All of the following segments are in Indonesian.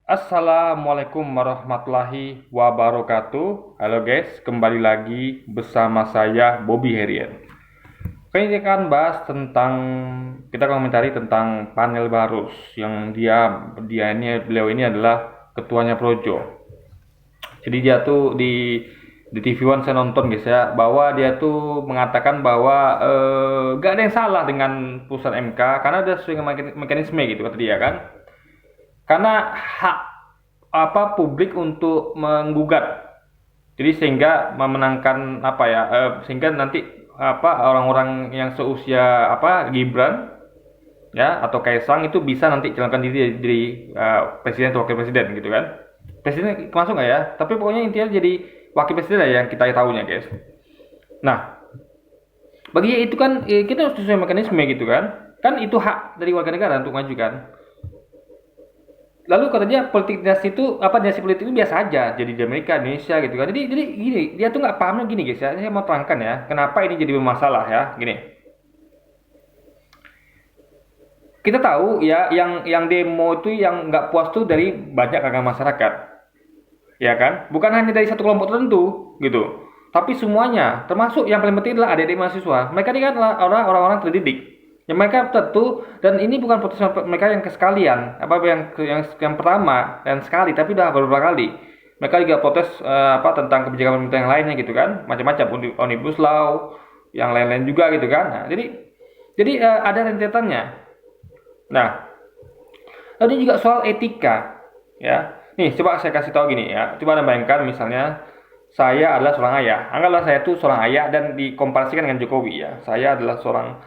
Assalamualaikum warahmatullahi wabarakatuh. Halo guys, kembali lagi bersama saya Bobby Herian. Kali ini akan bahas tentang kita komentari tentang panel Barus yang beliau ini adalah ketuanya Projo. Jadi dia tuh di TV One saya nonton guys ya, bahwa dia tuh mengatakan bahwa gak ada yang salah dengan putusan MK karena ada sesuai dengan mekanisme gitu kata dia kan. Karena hak publik untuk menggugat, jadi sehingga memenangkan sehingga nanti orang-orang yang seusia Gibran ya atau Kaisang itu bisa nanti calonkan diri jadi presiden atau wakil presiden gitu kan. Presiden masuk nggak ya, tapi pokoknya intinya jadi wakil presiden lah yang kita tahunya guys. Nah, bagi dia itu kan kita harus sesuai mekanisme gitu kan itu hak dari warga negara untuk maju kan. Lalu katanya politik dinasti itu dinasti politik itu biasa aja jadi di Amerika, Indonesia gitu kan. Jadi gini, dia tuh nggak pahamnya gini guys ya. Saya mau terangkan ya, kenapa ini jadi bermasalah ya. Gini, kita tahu ya yang demo itu yang nggak puas tuh dari banyak kalangan masyarakat, ya kan? Bukan hanya dari satu kelompok tertentu gitu, tapi semuanya. Termasuk yang paling penting adalah adik-adik mahasiswa. Mereka ini kan orang-orang terdidik. Yang mereka tentu, dan ini bukan protes mereka yang kesekalian, yang pertama dan sekali, tapi udah beberapa kali. Mereka juga protes tentang kebijakan pemerintah yang lainnya gitu kan, macam-macam omnibus law, yang lain-lain juga gitu kan. Nah, jadi ada rentetannya. Nah, lalu juga soal etika, ya. Nih, coba saya kasih tahu gini ya. Coba Anda bayangkan misalnya saya adalah seorang ayah. Anggaplah saya itu seorang ayah dan dikomparasikan dengan Jokowi ya. Saya adalah seorang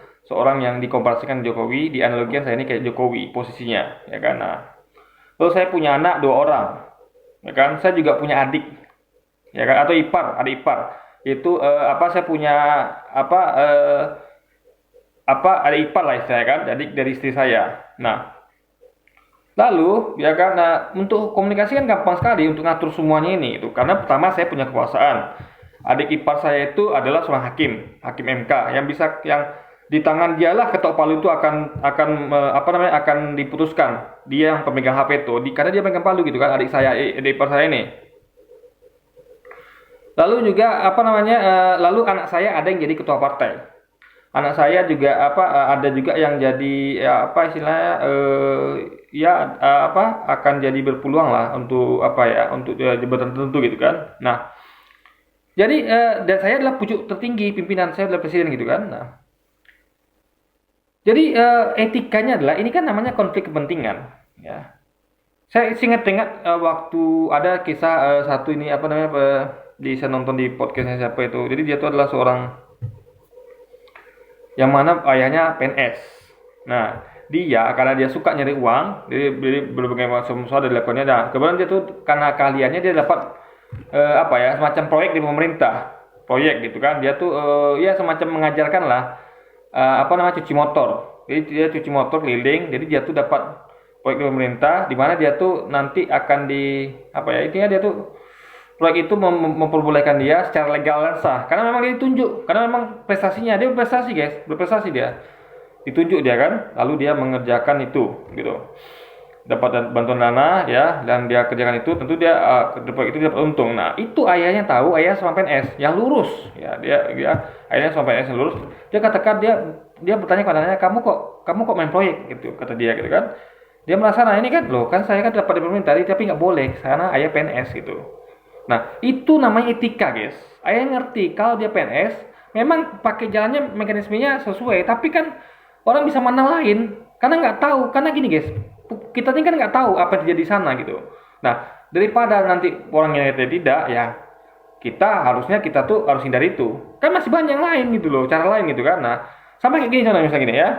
yang dikomparasikan Jokowi, di analogian saya ini kayak Jokowi posisinya, ya kan. Nah, lalu saya punya anak 2 orang, ya kan. Saya juga punya adik, ya kan, atau adik ipar. Itu saya punya adik ipar lah istilahnya kan, adik dari istri saya. Nah, lalu ya karena untuk komunikasi kan gampang sekali untuk ngatur semuanya ini itu. Karena pertama saya punya kekuasaan. Adik ipar saya itu adalah seorang hakim MK yang di tangan dialah ketok palu itu akan diputuskan. Dia yang pemegang HP itu, karena dia pemegang palu gitu kan, adik ipar saya ini. Lalu juga lalu anak saya ada yang jadi ketua partai. Anak saya juga ada juga yang jadi istilahnya akan jadi berpeluang lah untuk untuk jabatan tertentu gitu kan. Nah, jadi dan saya adalah pucuk tertinggi, pimpinan saya adalah presiden gitu kan. Nah, jadi etikanya adalah ini kan namanya konflik kepentingan ya. Saya ingat waktu ada kisah satu ini saya nonton di podcastnya siapa itu. Jadi dia itu adalah seorang yang mana ayahnya PNS. Nah, karena dia suka nyari uang, jadi berbagai macam usaha dilakukannya. Nah, kemudian dia tuh karena keahliannya dia dapat semacam proyek di pemerintah, proyek gitu kan. Dia tuh ya semacam mengajarkan lah cuci motor. Jadi dia cuci motor keliling. Jadi dia tuh dapat proyek di pemerintah, di mana dia tuh nanti akan intinya dia tuh proyek itu memperbolehkan dia secara legal dan sah karena memang dia ditunjuk, karena memang prestasinya dia berprestasi dia ditunjuk dia kan, lalu dia mengerjakan itu gitu, dapat bantuan dana ya, dan dia kerjakan itu, tentu dia proyek itu dapat untung. Nah, itu ayahnya tahu, ayah sama PNS yang lurus ya, dia ayahnya sama PNS yang lurus. Dia katakan dia bertanya kepada anaknya, kamu kok main proyek gitu, kata dia gitu kan. Dia merasa, nah ini kan loh, kan saya kan dapat di pemerintah tapi nggak boleh karena ayah PNS gitu. Nah, itu namanya etika, guys. Ayah ngerti kalau dia PNS, memang pakai jalannya mekanismenya sesuai, tapi kan orang bisa mana lain, karena nggak tahu, karena gini, guys. Kita ini kan nggak tahu apa yang terjadi di sana gitu. Nah, daripada nanti orang yang tidak, ya kita tuh harus hindari itu. Kan masih banyak yang lain gitu loh, cara lain gitu kan. Nah, sampai kayak gini contohnya misalnya gini ya.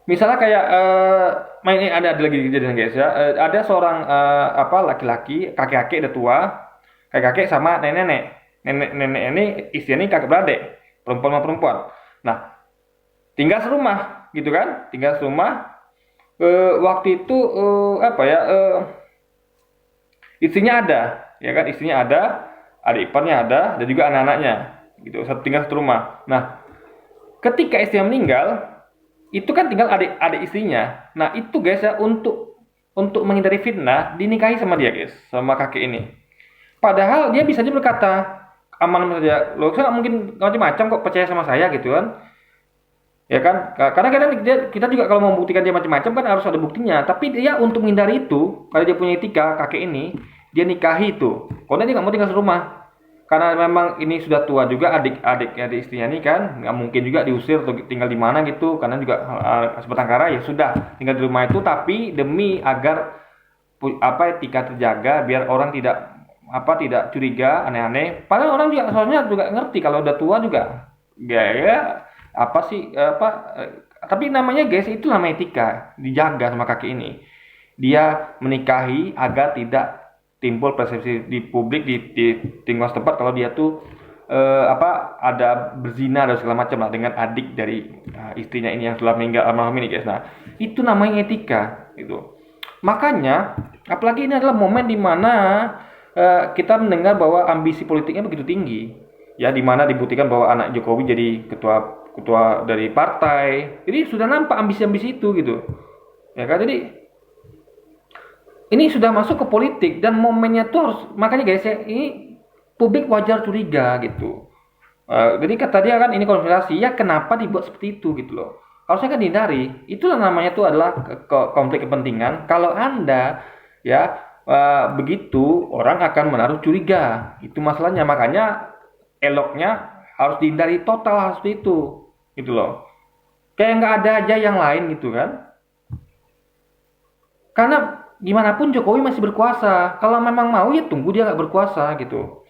Misalnya kayak ini ada lagi kejadian guys ya. Ada seorang laki-laki, kakek-kakek udah tua, kakek-kakek sama nenek-nenek. Nenek-nenek ini istrinya ini kakak beradik, perempuan sama perempuan. Nah, tinggal serumah gitu kan? Tinggal serumah. Waktu itu istrinya ada, ya kan? Istrinya ada, adik iparnya ada, dan juga anak-anaknya gitu. Tinggal satu rumah. Nah, ketika istrinya meninggal, itu kan tinggal adik istrinya. Nah, itu guys ya, untuk untuk menghindari fitnah dinikahi sama dia guys, sama kakek ini. Padahal dia bisa aja berkata aman saja, loh saya nggak mungkin macam-macam kok percaya sama saya gitu kan. Ya kan? Karena kadang kita juga kalau mau membuktikan dia macam-macam kan harus ada buktinya. Tapi dia untuk menghindari itu, kalau dia punya etika, kakek ini, dia nikahi itu. Karena dia nggak mau tinggal serumah. Karena memang ini sudah tua juga adik-adiknya di istrinya ini kan, nggak mungkin juga diusir atau tinggal di mana gitu. Karena juga sebatang kara ya sudah tinggal di rumah itu. Tapi demi agar etika terjaga, biar orang tidak curiga aneh-aneh. Padahal orang juga soalnya juga ngerti kalau udah tua juga ya apa sih tapi namanya guys itu namanya etika dijaga sama kakek ini. Dia menikahi agar tidak timbul persepsi di publik di tinggal setempat kalau dia tuh ada berzina dan segala macam lah dengan adik dari istrinya ini yang telah meninggal almarhum ini guys. Nah itu namanya etika gitu. Makanya apalagi ini adalah momen dimana kita mendengar bahwa ambisi politiknya begitu tinggi ya, dimana dibuktikan bahwa anak Jokowi jadi ketua dari partai. Jadi sudah nampak ambisi-ambisi itu gitu. Ya kan? Jadi ini sudah masuk ke politik dan momennya tuh harus, makanya guys ya, ini publik wajar curiga gitu. Jadi kata dia kan ini konspirasi, ya kenapa dibuat seperti itu gitu loh. Harusnya kan dihindari. Itulah namanya tuh adalah konflik kepentingan. Kalau Anda ya begitu orang akan menaruh curiga. Itu masalahnya. Makanya eloknya harus dihindari total hal seperti itu gitu loh. Kayak nggak ada aja yang lain gitu kan. Karena gimana pun Jokowi masih berkuasa. Kalau memang mau ya tunggu dia nggak berkuasa gitu.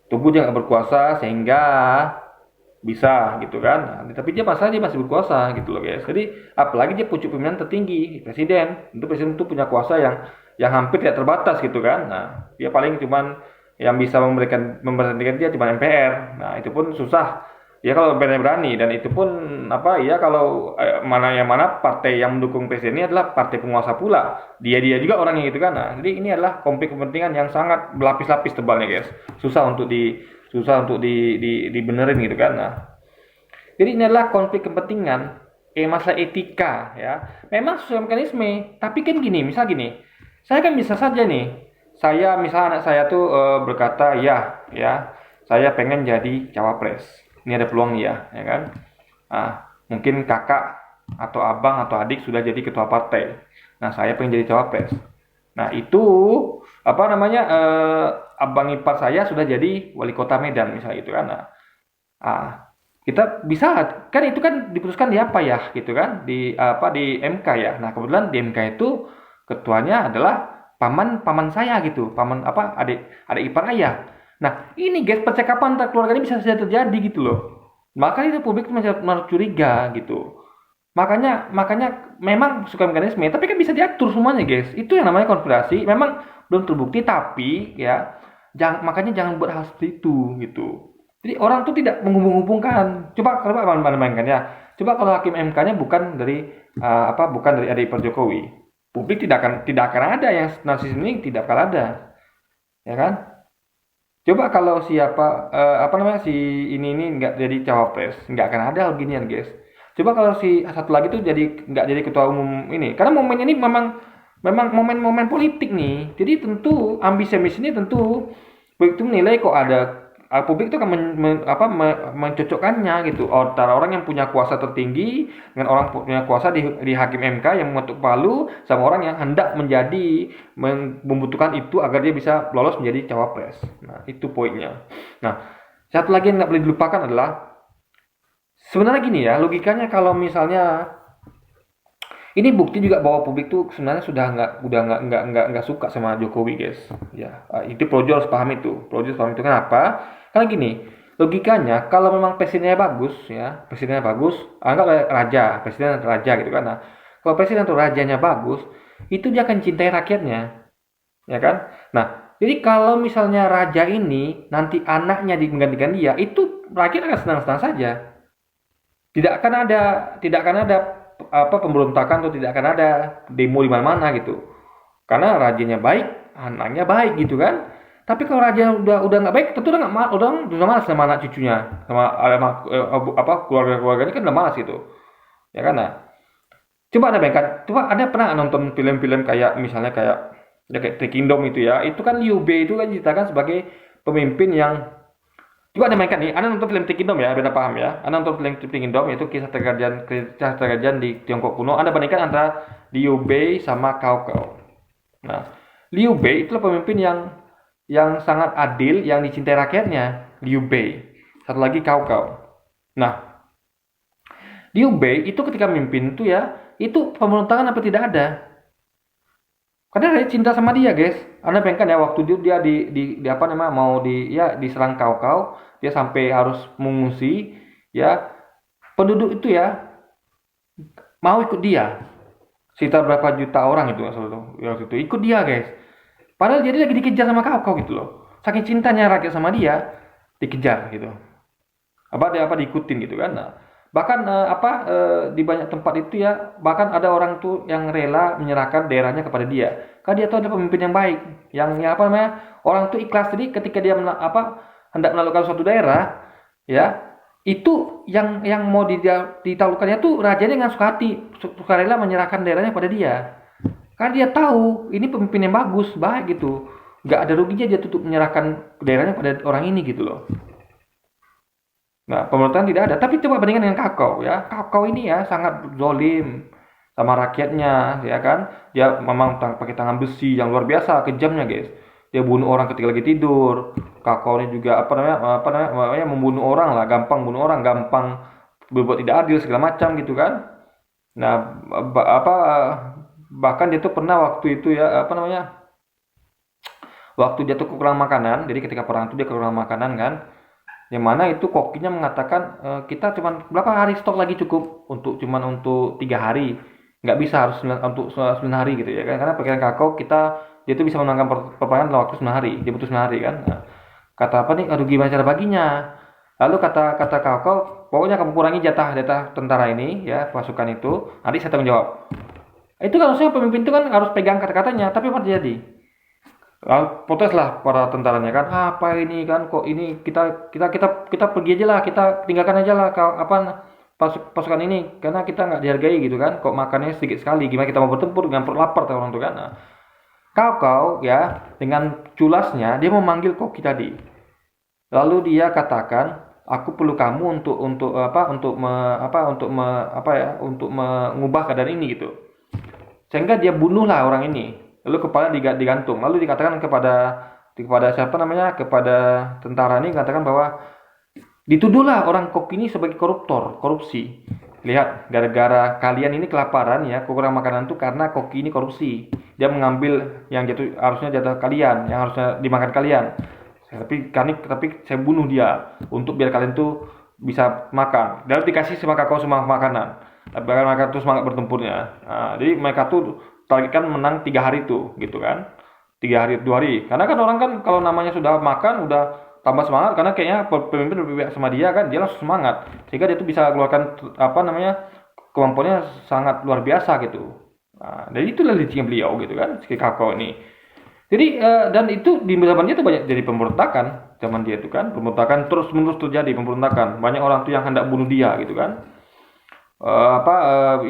Tunggu dia nggak berkuasa sehingga bisa gitu kan. Nah, tapi dia masih berkuasa gitu loh guys. Jadi apalagi dia pucuk pimpinan tertinggi presiden. Tentu presiden itu punya kuasa yang hampir tidak terbatas gitu kan. Nah dia paling cuman yang bisa memberhentikan dia cuma MPR. Nah itu pun susah. Ya kalau berani dan itu pun kalau mana partai yang mendukung presiden ini adalah partai penguasa pula. Dia juga orangnya gitu kan. Nah, jadi ini adalah konflik kepentingan yang sangat berlapis-lapis tebalnya guys. Susah untuk dibenerin gitu kan. Nah, jadi ini adalah konflik kepentingan, masalah etika ya. Memang sesuai mekanisme, tapi kan gini, misal gini. Saya kan bisa saja nih. Anak saya tuh berkata, ya, saya pengen jadi cawapres. Ini ada peluang ya kan? Mungkin kakak atau abang atau adik sudah jadi ketua partai. Nah, saya pengen jadi cawapres. Nah, itu abang ipar saya sudah jadi wali kota Medan misalnya itu kan. Nah, kita bisa kan itu kan diputuskan di apa ya gitu kan di MK ya. Nah, kebetulan di MK itu ketuanya adalah paman saya gitu, adik ipar ayah. Nah, ini guys, percakapan antar keluarga ini bisa saja terjadi gitu loh. Makanya publik itu masih curiga gitu. Makanya memang suka mekanisme, tapi kan bisa diatur semuanya guys. Itu yang namanya konspirasi. Memang belum terbukti, tapi ya makanya jangan buat hal seperti itu gitu. Jadi orang tuh tidak menghubung-hubungkan. Coba bayangkan ya. Coba kalau hakim MK-nya bukan dari adik ipar Jokowi. Publik tidak akan ada yang narsis ini, tidak akan ada. Ya kan? Coba kalau si ini nggak jadi cawapres, nggak akan ada beginian guys. Coba kalau si satu lagi tuh nggak jadi ketua umum ini, karena momennya ini memang momen-momen politik nih. Jadi tentu ambisi ini tentu begitu menilai kok ada publik itu akan mencocokkannya gitu. Antara orang yang punya kuasa tertinggi dengan orang punya kuasa di hakim MK yang mengetuk palu sama orang yang hendak membutuhkan itu agar dia bisa lolos menjadi cawapres. Nah, itu poinnya. Nah, satu lagi yang nggak boleh dilupakan adalah sebenarnya gini ya, logikanya kalau misalnya ini bukti juga bahwa publik tuh sebenarnya sudah nggak suka sama Jokowi guys. Ya, itu Projo harus paham itu. Kenapa? Karena gini, logikanya kalau memang presidennya bagus, anggaplah presiden atau raja gitu kan. Nah, kalau presiden atau rajanya bagus, itu dia akan cintai rakyatnya, ya kan? Nah, jadi kalau misalnya raja ini nanti anaknya menggantikan dia, itu rakyat akan senang-senang saja. Tidak akan ada pemberontakan atau tidak akan ada demo di mana-mana gitu. Karena rajanya baik, anaknya baik gitu kan. Tapi kalau raja udah nggak baik, tentu udah malas sama anak cucunya, sama keluarga-keluarganya kan udah malas gitu. Ya kan? Nah, Coba Anda bayangkan, coba Anda pernah nonton film-film kayak misalnya kayak The Kingdom itu ya, itu kan Liu Bei itu kan diceritakan sebagai pemimpin yang coba Anda mainkan nih, Anda nonton film The Kingdom ya, biar Anda paham ya. Anda nonton film The Kingdom itu kisah kerajaan di Tiongkok kuno. Anda bandingkan antara Liu Bei sama Cao Cao. Nah, Liu Bei itulah pemimpin yang sangat adil, yang dicintai rakyatnya. Liu Bei. Satu lagi Cao Cao. Nah, Liu Bei itu ketika memimpin itu ya, itu pemberontakan apa tidak ada. Karena dia cinta sama dia, guys. Anda bayangkan ya waktu dia di apa namanya mau diserang kau, dia sampai harus mengungsi ya. Penduduk itu ya mau ikut dia. Sekitar berapa juta orang itu waktu itu ikut dia, guys. Padahal dia lagi dikejar sama kau gitu loh. Saking cintanya rakyat sama dia, dikejar gitu. Apa diikutin gitu kan. Nah, bahkan di banyak tempat itu ya bahkan ada orang tuh yang rela menyerahkan daerahnya kepada dia karena dia tahu ada pemimpin yang baik yang apa namanya orang tuh ikhlas. Jadi ketika dia hendak menaklukkan suatu daerah ya itu yang mau ditaklukkannya tuh rajanya dengan suka rela menyerahkan daerahnya pada dia karena dia tahu ini pemimpin yang baik gitu, nggak ada ruginya dia tutup menyerahkan daerahnya pada orang ini gitu loh. Nah, pemerintahan tidak ada. Tapi coba bandingkan dengan Kakao ya. Kakao ini ya sangat zolim sama rakyatnya, ya kan? Dia memang pakai tangan besi yang luar biasa, kejamnya, guys. Dia bunuh orang ketika lagi tidur. Kakao ini juga apa namanya membunuh orang lah, gampang bunuh orang, gampang berbuat tidak adil segala macam gitu kan. Nah, bahkan dia tuh pernah waktu itu ya apa namanya? Waktu dia tuh kekurangan makanan, jadi ketika perang itu dia kekurangan makanan kan. Yang mana itu kokinya mengatakan kita cuman berapa hari stok lagi cukup untuk 3 hari, nggak bisa harus untuk 9 hari gitu ya kan, karena pikiran kakao dia itu bisa menangkan peperangan dalam waktu 9 hari, dia butuh 9 hari kan. Nah, kata apa nih, aduh gimana cara baginya, lalu kata kakao pokoknya kamu kurangi jatah tentara ini ya pasukan itu, nanti saya tanggung jawab. Itu kan harusnya pemimpin itu kan harus pegang kata-katanya, tapi apa terjadi? Proteslah para tentaranya kan, apa ini kan, kok ini kita pergi aja lah, kita tinggalkan aja lah pasukan ini karena kita nggak dihargai gitu kan, kok makannya sedikit sekali, gimana kita mau bertempur dengan perut lapar orang tuh kan. Nah, kau ya dengan culasnya dia memanggil koki tadi, lalu dia katakan aku perlu kamu untuk mengubah keadaan ini gitu, sehingga dia bunuhlah orang ini. Lalu kepala digantung. Lalu dikatakan kepada siapa namanya, kepada tentara ini katakan bahwa dituduhlah orang koki ini sebagai korupsi. Lihat, gara-gara kalian ini kelaparan ya, kekurangan makanan itu karena koki ini korupsi. Dia mengambil yang harusnya jatah kalian, yang harusnya dimakan kalian. Tapi saya bunuh dia untuk biar kalian tuh bisa makan. Dan dikasih sama kakao semua makanan. Biar mereka tuh semangat bertempurnya. Nah, jadi mereka tuh targetkan menang 3 hari tuh gitu kan, 3 hari 2 hari, karena kan orang kan kalau namanya sudah makan udah tambah semangat karena kayaknya pemimpin berpihak sama dia kan, dia langsung semangat sehingga dia tuh bisa keluarkan apa namanya kemampuannya sangat luar biasa gitu. Nah, dan itulah lincnya beliau gitu kan, si kakao ini. Jadi dan itu di zaman dia tuh banyak jadi pemberontakan, zaman dia itu kan pemberontakan terus menerus terjadi pemberontakan, banyak orang tuh yang hendak bunuh dia gitu kan.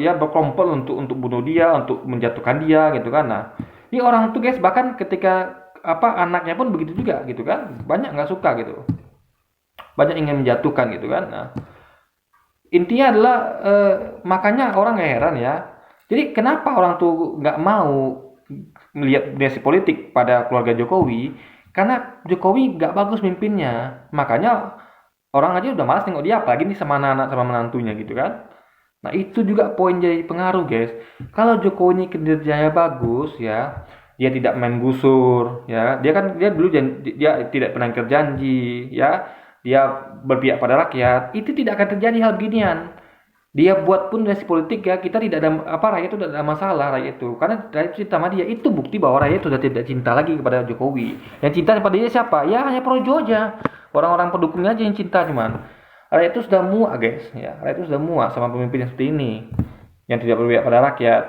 Ya berkelompok untuk bunuh dia, untuk menjatuhkan dia gitu kan. Nah, ini orang tuh guys bahkan ketika anaknya pun begitu juga gitu kan, banyak nggak suka gitu, banyak ingin menjatuhkan gitu kan. Nah, intinya adalah makanya orang nggak heran ya, jadi kenapa orang tuh nggak mau melihat dinasti politik pada keluarga Jokowi, karena Jokowi nggak bagus mimpinnya, makanya orang aja udah malas tengok dia, apalagi nih sama anak-anak sama menantunya gitu kan. Nah, itu juga poin jadi pengaruh, guys. Kalau Jokowi ini kinerjanya bagus ya, dia tidak main gusur ya. Dia dulu dia tidak pernah janji ya. Dia berpihak pada rakyat. Itu tidak akan terjadi hal beginian. Dia buat pun dinasti politik ya, kita tidak ada rakyat itu tidak ada masalah rakyat itu. Karena rakyat cinta sama dia, itu bukti bahwa rakyat sudah tidak cinta lagi kepada Jokowi. Yang cinta kepada dia siapa? Ya hanya Projo aja. Orang-orang pendukungnya aja yang cinta cuman. Rakyat itu sudah muak, guys ya. Rakyat itu sudah muak sama pemimpin yang seperti ini yang tidak berpihak pada rakyat.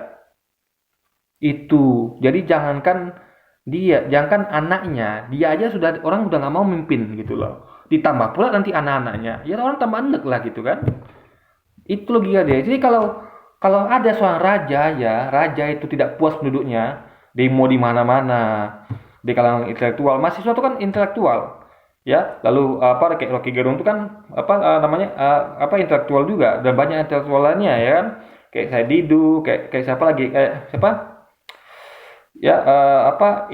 Itu. Jadi jangankan anaknya, dia aja orang udah nggak mau mimpin gitu loh. Ditambah pula nanti anak-anaknya, ya orang tambah enek lah gitu kan. Itu logika dia. Jadi kalau Kalau ada seorang raja ya, raja itu tidak puas penduduknya, demo di mana-mana, di kalangan intelektual. Mahasiswa itu kan intelektual, ya. Lalu apa kayak Rocky Gerung itu kan apa namanya apa intelektual juga dan banyak intelektual lainnya ya kan. Kayak saya Didu, kayak siapa lagi? Kayak siapa? Ya apa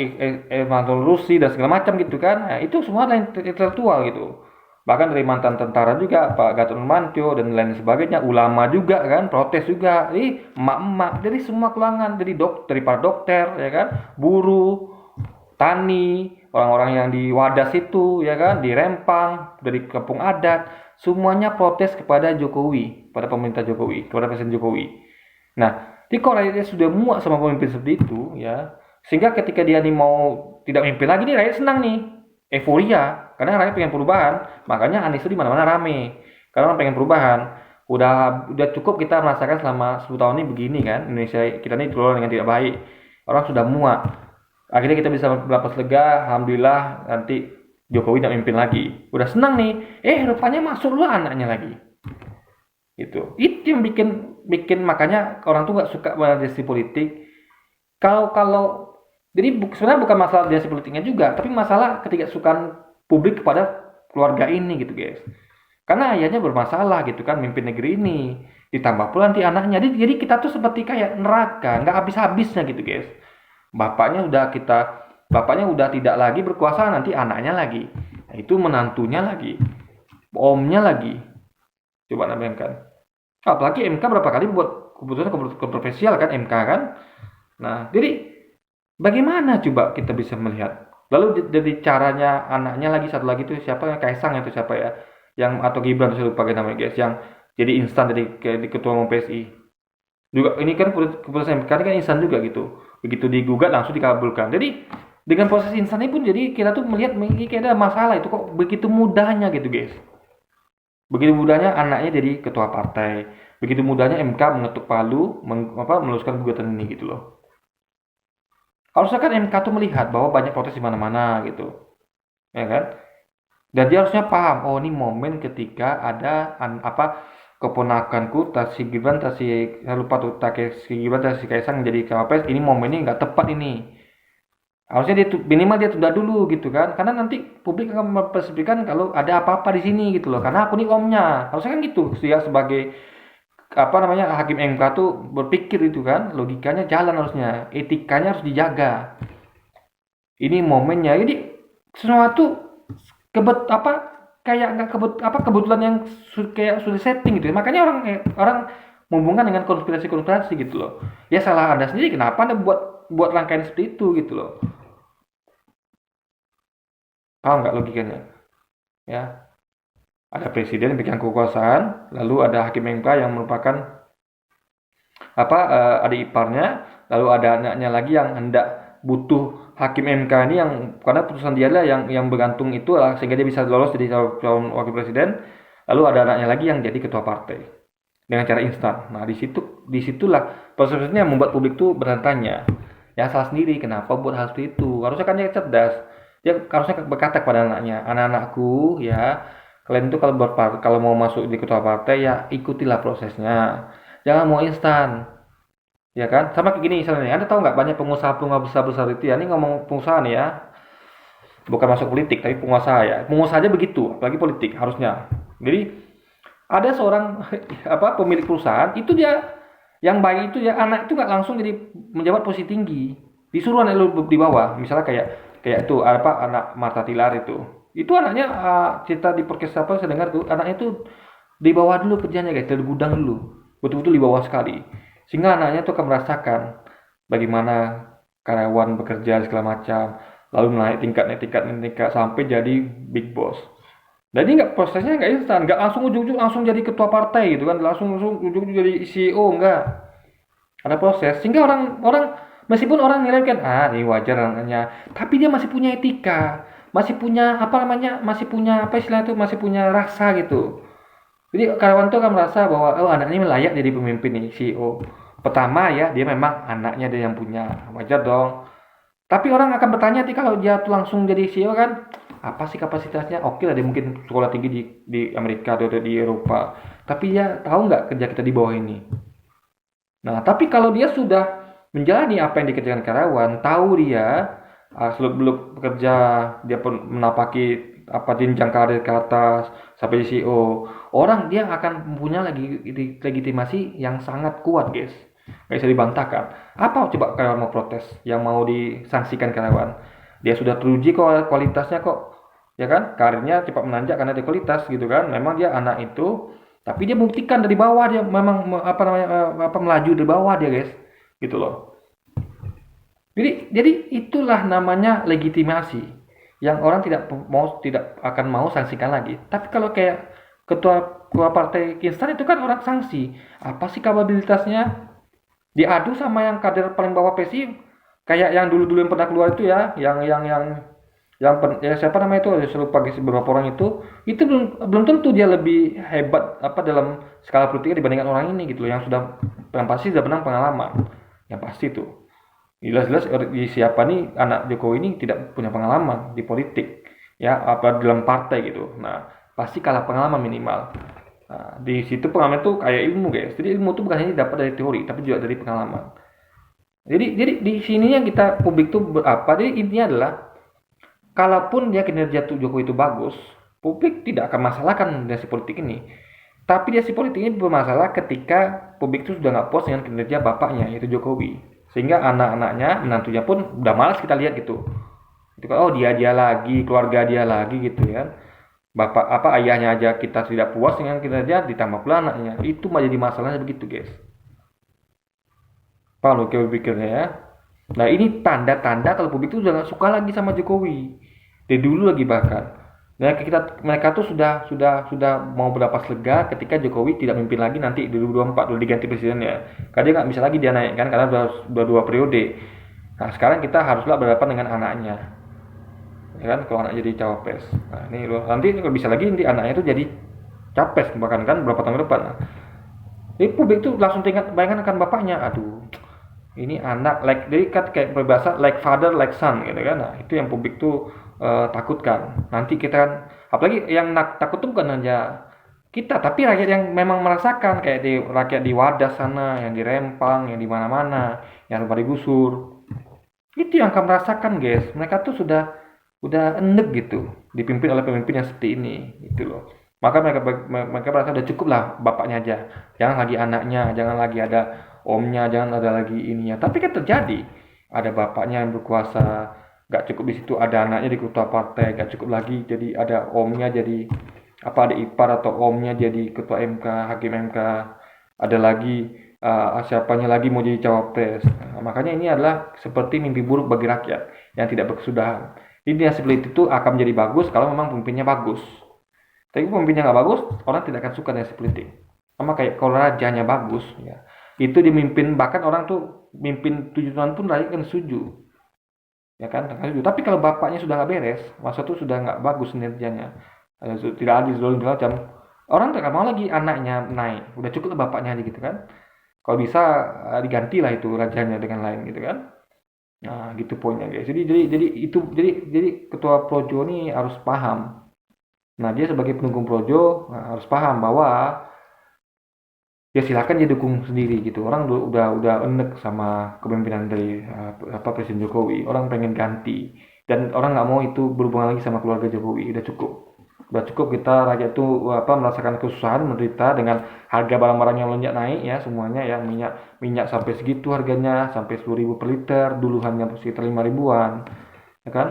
Mantul Rusi dan segala macam gitu kan. Nah, itu semua adalah intelektual gitu. Bahkan dari mantan tentara juga Pak Gatot Nurmantio dan lain sebagainya, ulama juga kan, protes juga. Jadi emak-emak dari semua kalangan, dari dari para dokter ya kan, buruh, tani, orang-orang yang di Wadas itu ya kan, di Rempang, dari kampung adat, semuanya protes kepada Jokowi, pada pemerintah Jokowi, kepada Presiden Jokowi. Nah, di Korea dia sudah muak sama pemimpin seperti itu ya, sehingga ketika dia nih mau tidak memimpin lagi nih rakyat senang nih, euforia, karena rakyat pengen perubahan, makanya Anies itu di mana-mana rame, karena orang pengen perubahan. Udah cukup kita merasakan selama 10 tahun ini begini kan, Indonesia kita ini dikelola dengan tidak baik, orang sudah muak. Akhirnya kita bisa bernapas lega, alhamdulillah nanti Jokowi tidak memimpin lagi. Udah senang nih, rupanya masuk lu anaknya lagi. Itu yang bikin bikin makanya orang tuh nggak suka pada dinasti politik. Kalau jadi sebenarnya bukan masalah dinasti politiknya juga, tapi masalah ketidaksukaan publik kepada keluarga ini gitu guys. Karena ayahnya bermasalah gitu kan, mimpin negeri ini. Ditambah pula nanti anaknya. Jadi kita tuh seperti kayak neraka, nggak habis-habisnya gitu guys. Bapaknya udah bapaknya udah tidak lagi berkuasa, nanti anaknya lagi. Nah, itu menantunya lagi, omnya lagi. Coba bayangkan. Apalagi MK berapa kali buat keputusan kontroversial kan MK kan. Nah, jadi bagaimana coba kita bisa melihat? Lalu jadi caranya anaknya lagi satu lagi itu siapa ya? Kaisang itu siapa ya? Yang atau Gibran saya lupa namanya guys, yang jadi instan di ketua umum PSI. Juga ini kan keputusan MK ini kan instan juga gitu. Begitu digugat langsung dikabulkan. Jadi dengan proses instan ini pun jadi kita tuh melihat ini kayak ada masalah itu kok begitu mudahnya gitu guys. Begitu mudahnya anaknya jadi ketua partai. Begitu mudahnya MK mengetuk palu, meluluskan gugatan ini gitu loh. Harusnya kan MK tuh melihat bahwa banyak protes di mana-mana gitu. Ya kan? Dan dia harusnya paham, oh ini momen ketika ada keponakanku Tasi Gibran saya lupa tuh Tasi Gibran Tasi Kaisang jadi cawapres, ini momennya nggak tepat ini. Harusnya dia minimal dia tunda dulu gitu kan, karena nanti publik akan mempersepsikan kalau ada apa-apa di sini gitu loh, karena aku nih omnya. Harusnya kan gitu, dia sebagai hakim MK tuh berpikir itu kan, logikanya jalan harusnya, etikanya harus dijaga. Ini momennya, jadi sesuatu kayak nggak kebetulan yang kayak sudah setting gitu. Makanya orang menghubungkan dengan konspirasi gitu loh. Ya salah Anda sendiri, kenapa Anda buat rangkaian seperti itu gitu loh. Paham nggak logikanya? Ya, ada presiden yang pegang kekuasaan, lalu ada hakim MK yang merupakan adik iparnya, lalu ada anaknya lagi yang hendak butuh hakim MK ini yang karena putusan dia lah yang bergantung itu lah sehingga dia bisa lolos jadi calon wakil presiden. Lalu ada anaknya lagi yang jadi ketua partai dengan cara instan. Nah disitulah prosesnya yang membuat publik tuh bertanya, ya salah sendiri kenapa buat hal seperti itu. Harusnya kan dia cerdas, dia harusnya berkata kepada anaknya, anak-anakku ya, kalian itu kalau mau masuk di ketua partai ya ikutilah prosesnya, jangan mau instan. Ya kan? Sama kayak gini misalnya, Anda tahu nggak banyak pengusaha-pengusaha besar-besar itu ya, ini ngomong pengusaha nih ya, bukan masuk politik, tapi pengusaha ya. Pengusaha aja begitu, apalagi politik harusnya. Jadi ada seorang pemilik perusahaan, itu dia yang baik itu ya anak itu nggak langsung jadi menjabat posisi tinggi, disuruh anak lu di bawah, misalnya kayak itu anak Marta Tilar itu anaknya cerita di podcast saya dengar tuh anaknya itu di bawah dulu kerjanya guys, dari gudang dulu, betul-betul di bawah sekali. Sehingga anaknya tuh akan merasakan bagaimana karyawan bekerja segala macam, lalu naik tingkat sampai jadi big boss. Jadi prosesnya nggak instan, nggak langsung ujung-ujung langsung jadi ketua partai gitu kan, langsung ujung-ujung jadi CEO nggak. Ada proses, sehingga orang meskipun orang nilai kan ini wajar anaknya, tapi dia masih punya etika, masih punya masih punya istilah itu, masih punya rasa gitu. Jadi karyawan tuh akan merasa bahwa anak ini layak jadi pemimpin nih CEO. Pertama ya dia memang anaknya dia yang punya, wajar dong. Tapi orang akan bertanya kalau dia tuh langsung jadi CEO kan, apa sih kapasitasnya? Oke lah dia mungkin sekolah tinggi di Amerika atau di Eropa. Tapi dia tahu nggak kerja kita di bawah ini? Nah, tapi kalau dia sudah menjalani apa yang dikerjakan karyawan, tahu dia seluk-beluk bekerja, dia pun menapaki apa jenjang karir ke atas sampai di CEO, orang dia akan mempunyai legitimasi yang sangat kuat, guys. Nggak bisa dibantahkan. Apa coba karyawan mau protes, yang mau disanksikan karyawan? Dia sudah teruji kualitasnya kok, ya kan? Karirnya cepat menanjak karena dia kualitas gitu kan. Memang dia anak itu, tapi dia buktikan dari bawah dia memang melaju dari bawah dia, guys. Gitu loh. Jadi itulah namanya legitimasi yang orang tidak akan mau sanksikan lagi. Tapi kalau kayak ketua partai Kinstan itu kan orang sanksi. Apa sih kapabilitasnya? Diadu sama yang kader paling bawah PSI, kayak yang dulu-dulu yang pernah keluar itu ya, siapa namanya itu, saya lupa beberapa orang itu belum tentu dia lebih hebat apa dalam skala politiknya dibandingkan orang ini gitu loh, yang pasti sudah menang pengalaman, yang pasti tuh jelas-jelas siapa nih anak Jokowi ini tidak punya pengalaman di politik ya, apa dalam partai gitu. Nah, pasti kalah pengalaman minimal. Nah, di situ pengalaman itu kayak ilmu, guys. Jadi ilmu itu bukan hanya dapat dari teori tapi juga dari pengalaman. Jadi di sini yang kita publik tuh berapa? Jadi intinya adalah kalaupun dia kinerja Jokowi itu bagus, publik tidak akan masalahkan dinasti politik ini. Tapi dinasti politik ini bermasalah ketika publik itu sudah nggak puas dengan kinerja bapaknya, yaitu Jokowi. Sehingga anak-anaknya, menantunya pun udah malas kita lihat gitu. Itu kan, oh dia lagi, keluarga dia lagi gitu ya. Bapak apa ayahnya aja kita tidak puas dengan kinerja, ditambah pula anaknya. Itu jadi masalahnya begitu, guys. Paham lo kayak pikirnya ya. Nah, ini tanda-tanda kalau publik itu udah gak suka lagi sama Jokowi. Dari dulu lagi bahkan. Nah, mereka tuh sudah mau bernapas lega ketika Jokowi tidak memimpin lagi nanti di 2024 udah diganti presidennya. Karena dia nggak bisa lagi dia naik kan karena udah 2 periode. Nah, sekarang kita haruslah berhadapan dengan anaknya. Ya kan, kalau anak jadi cawapres. Nah, ini loh, nanti kalau bisa lagi nanti anaknya itu jadi capres bahkan kan berapa tahun ke depan. Nah, jadi publik tuh langsung tingkat bayangkan akan bapaknya. Aduh, ini anak jadi kan kayak berbahasa like father like son gitu kan. Nah, itu yang publik tuh takutkan. Nanti kita kan, apalagi yang takut tuh bukan hanya kita tapi rakyat yang memang merasakan, kayak rakyat di Wadas sana, yang di Rempang, yang di mana-mana, yang rumah digusur. Itu yang akan merasakan, guys. Mereka tuh udah enek gitu dipimpin oleh pemimpin yang seperti ini gitu loh. Maka mereka merasa udah cukup lah bapaknya aja, jangan lagi anaknya, jangan lagi ada omnya, jangan ada lagi ininya. Tapi kan terjadi, ada bapaknya yang berkuasa, gak cukup di situ ada anaknya di ketua partai, gak cukup lagi jadi ada omnya jadi apa, ada ipar atau omnya jadi ketua MK, hakim MK, ada lagi siapanya lagi mau jadi cawapres. Makanya ini adalah seperti mimpi buruk bagi rakyat yang tidak berkesudahan. Jadi dinasti politik itu akan menjadi bagus kalau memang pemimpinnya bagus. Tapi pemimpinnya nggak bagus, orang tidak akan suka dinasti politik. Sama kayak kalau rajanya bagus, ya itu dimimpin, bahkan orang tuh mimpin 7 tahun pun rakyat kan setuju, ya kan? Tapi kalau bapaknya sudah nggak beres, masa itu sudah nggak bagus kinerjanya, tidak adil segala macam, orang tidak mau lagi anaknya naik, udah cukup lah bapaknya aja gitu kan. Kalau bisa digantilah itu rajanya dengan lain gitu kan. Nah, gitu poinnya, guys. Jadi ketua projo ini harus paham. Nah, dia sebagai pendukung projo harus paham bahwa ya silakan dia dukung sendiri gitu. Orang udah enek sama kepemimpinan dari Presiden Jokowi. Orang pengen ganti dan orang nggak mau itu berhubungan lagi sama keluarga Jokowi. Udah cukup kita rakyat tuh merasakan kesusahan, menderita dengan harga barang-barang yang melonjak naik ya semuanya ya, minyak sampai segitu harganya, sampai 10.000 per liter, dulu hanya sekitar 5 ribuan, ya kan?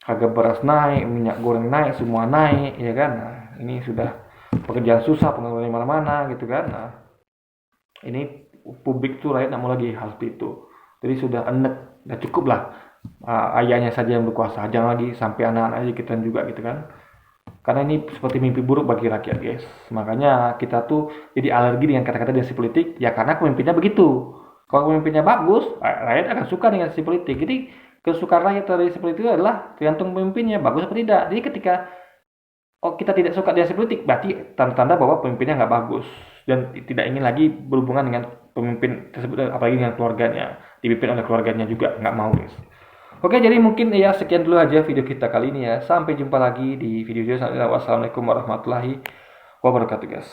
Harga beras naik, minyak goreng naik, semua naik, ya kan? Nah, ini sudah pekerjaan susah, pengangguran di mana-mana gitu kan. Nah, ini publik tuh rakyat nggak mau lagi hal seperti itu. Jadi sudah enek, udah cukup lah ayahnya saja yang berkuasa, jangan lagi sampai anak-anaknya kita juga gitu kan. Karena ini seperti mimpi buruk bagi rakyat, guys. Makanya kita tuh jadi alergi dengan kata-kata dinasti politik ya karena pemimpinnya begitu. Kalau pemimpinnya bagus, rakyat akan suka dengan dinasti politik. Jadi kesukaan rakyat terhadap dinasti politik itu adalah tergantung pemimpinnya bagus atau tidak. Jadi ketika kita tidak suka dinasti politik, berarti tanda-tanda bahwa pemimpinnya nggak bagus dan tidak ingin lagi berhubungan dengan pemimpin tersebut, apalagi dengan keluarganya, dipimpin oleh keluarganya juga nggak mau, guys. Oke, jadi mungkin ya sekian dulu aja video kita kali ini ya. Sampai jumpa lagi di video selanjutnya. Wassalamualaikum warahmatullahi wabarakatuh, guys.